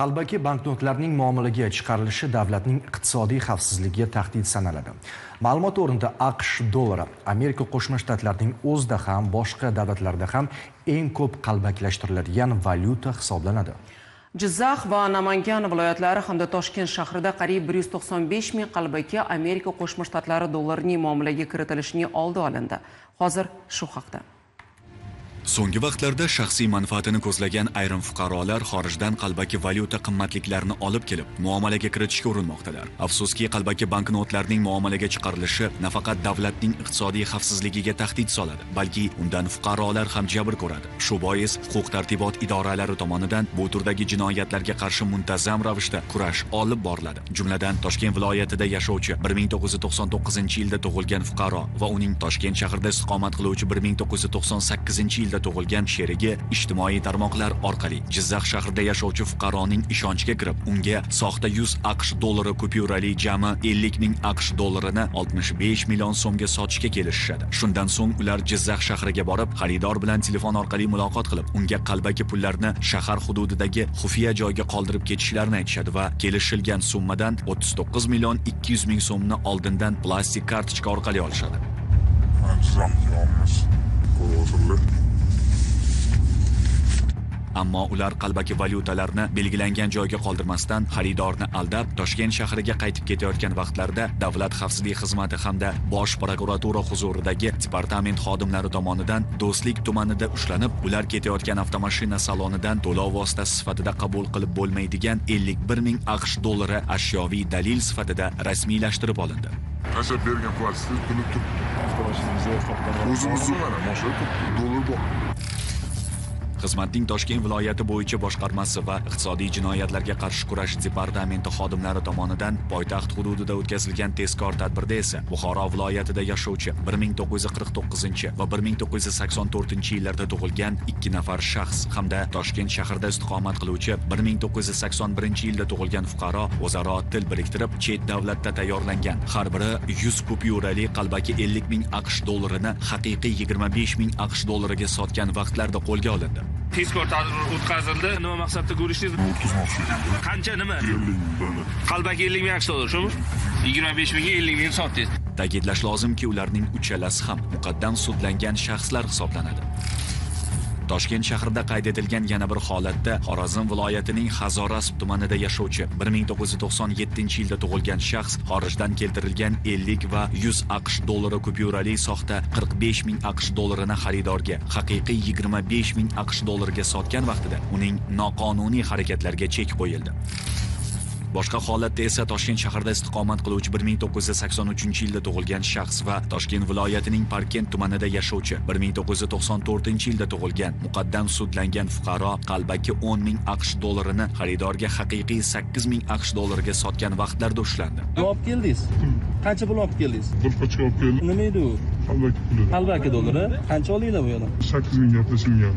Qalbaki banknotlarning muomalaga chiqarilishi davlatning iqtisodiy xavfsizligiga tahdid sanaladi. Ma'lumot o'rnida AQSh dollari Amerika Qo'shma Shtatlarining o'zida ham, boshqa davlatlarda ham eng ko'p qalbakilashtiriladigan valyuta hisoblanadi. Jizzax va Namangan viloyatlari hamda Toshkent shahrida qariyb 195 ming qalbaki Amerika Qo'shma Shtatlari dollarining muomalaga kiritilishining oldi olindi. Hozir shu haqda. So'nggi vaqtlarda shaxsiy manfaatini ko'zlagan ayrim fuqarolar xorijdan qalbaki valyuta qimmatliklarini olib kelib, muomalaga kiritishga urinmoqdalar. Afsuski, qalbaki banknotlarning muomalaga chiqarilishi nafaqat davlatning iqtisodiy xavfsizligiga tahdid soladi, balki undan fuqarolar ham jabr ko'radi. Shu bois huquq-tartibot idoralari tomonidan bu turdagi jinoyatlarga qarshi muntazam ravishda kurash olib boriladi. Jumladan, Toshkent viloyatida yashovchi 1999-yilda tug'ilgan fuqaro va uning Toshkent shahrida istiqomat qiluvchi 1998-yilda tug'ilgan sherigi ijtimoiy tarmoqlar orqali Jizzax shahrida yashovchi fuqaroning ishonchiga kirib, unga soxta 100 AQSh dollari kupyurali jami 50 ming AQSh dollarini 65 million so'mga sotishga kelishishadi. Shundan so'ng ular Jizzax shahriga borib, xaridor bilan telefon orqali muloqot qilib, unga qalbaki pullarni shahar hududidagi xufiya joyga qoldirib ketishlarini aytishadi va kelishilgan summadan 39 million 200 ming so'mni oldindan plastik kartochka orqali olishadi. Ammo ular qalbaki valyutalarni belgilangan joyga qoldirmasdan xaridorni aldab, Toshkent shahriga qaytib ketayotgan vaqtlarida Davlat xavfsizlik xizmati hamda Bosh prokuratura huzuridagi departament xodimlari tomonidan Do'stlik tumanida ushlanib, ular ketayotgan avtomashina salonidan to'lov vositasi sifatida qabul qilib bo'lmaydigan 51 ming AQSh dollari ashyoviy dalil sifatida rasmiylashtirib olindi. Nasib bergan plastik pulni turibdi. O'zimizning mana mashina dollar bor. Xizmatning Toshkent viloyati bo'yicha boshqarmasi va iqtisodiy jinoyatlarga qarshi kurash departamenti xodimlari tomonidan poytaxt hududida o'tkazilgan tezkor tadbirda esa Buxoro viloyatida yashovchi 1949 va 1984-yillarda tug'ilgan 2 nafar shaxs hamda Toshkent shahrida istiqomat qiluvchi 1981-yilda tug'ilgan fuqaro o'zaro til biriktirib, chet davlatda tayyorlangan har biri 100 kupyurali qalbaki 50 ming AQSh dollarini haqiqiy 25 ming AQSh dollariga sotgan vaqtlarda qo'lga olindi. Tezkor tadbir o'tkazildi. Nima maqsadda ko'rishdingiz? Qancha nima? Qalbaki 50 ming AQSh dollar, shumi? 25 mingga 50 ming sotdingiz. Ta'kidlash lozimki, ularning uchalasi ham muqaddam sudlangan shaxslar hisoblanadi. Toshkent shahrida qayd etilgan yana bir holatda Xorazm viloyatining Hazorasp tumanida yashovchi 1997-yilda tug'ilgan shaxs xorijdan keltirilgan 50 va 100 AQSh dollari kupyurali soxta 45 ming AQSh dollarini xaridorga haqiqiy 25 ming AQSh dollariga sotgan vaqtida uning noqonuniy harakatlarga chek qo'yildi. Boshqa holatda esa Toshkent shahrida istiqomat qiluvchi 1983-yilda tug'ilgan shaxs va Toshkent viloyatining Parkent tumanida yashovchi 1994-yilda tug'ilgan muqaddam sudlangan fuqaro qalbaki 10 ming AQSh dollarini xaridorga haqiqiy 8 ming AQSh dollariga sotgan vaqtlarda ushlandi. Olib keldingiz? Qancha pul olib keldingiz? Bir qancha olib keldim. Nima edi u? Qalbaki puli. Qalbaki dollari? Qancha oldinglar bu yana? 8 ming gaplashilgan.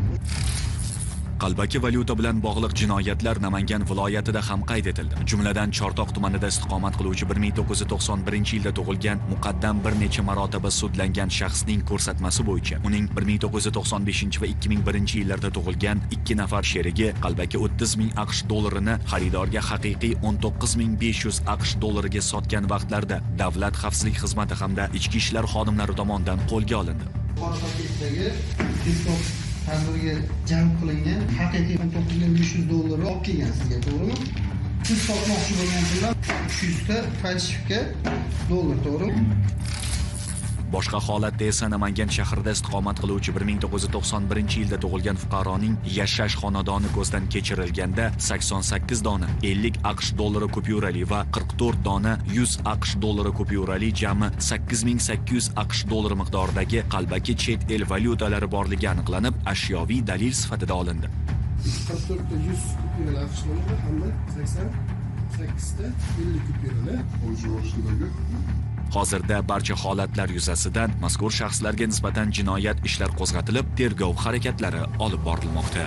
Qalbaki valyuta bilan bog'liq jinoyatlar Namangan viloyatida ham qayd etildi. Jumladan Chortoq tumanida istiqomat qiluvchi 1991-yilda tug'ilgan muqaddam bir necha marotaba sudlangan shaxsning ko'rsatmasi bo'yicha uning 1995 va 2001-yillarda tug'ilgan 2 nafar sherigi qalbaki 30 ming AQSh dollarini xaridorga haqiqiy 19.500 AQSh dollariga sotgan vaqtlarda Davlat xavfsizlik xizmati hamda ichki ishlar xodimlari tomonidan qo'lga olindi. Tadbirga jalb qilingan haqiqiy 19.500 dollar olib kelgan sizga, to'g'rimi? Siz sotmoqchi bo'lgan pullar 300 ta falsifika dollar, to'g'rimi? Boshqa holatda esa Namangan shahrida istiqomat qiluvchi 1991-yilda tug'ilgan fuqaroning yashash xonadoni ko'zdan kechirilganda 88 dona 50 AQSh dollari kupyurali va 44 dona 100 AQSh dollari kupyurali jami 8800 AQSh dollari miqdoridagi qalbaki chet el valyutalari borligi aniqlanib, ashyoviy dalil sifatida olindi. 44 ta 100 kupyurali AQSh dollari hamda 88 ta 50 kupyurali O'zbekistondagi Hozirda barcha holatlar yuzasidan mazkur shaxslarga nisbatan jinoyat ishlar qo'zg'atilib, tergov harakatlari olib borilmoqda.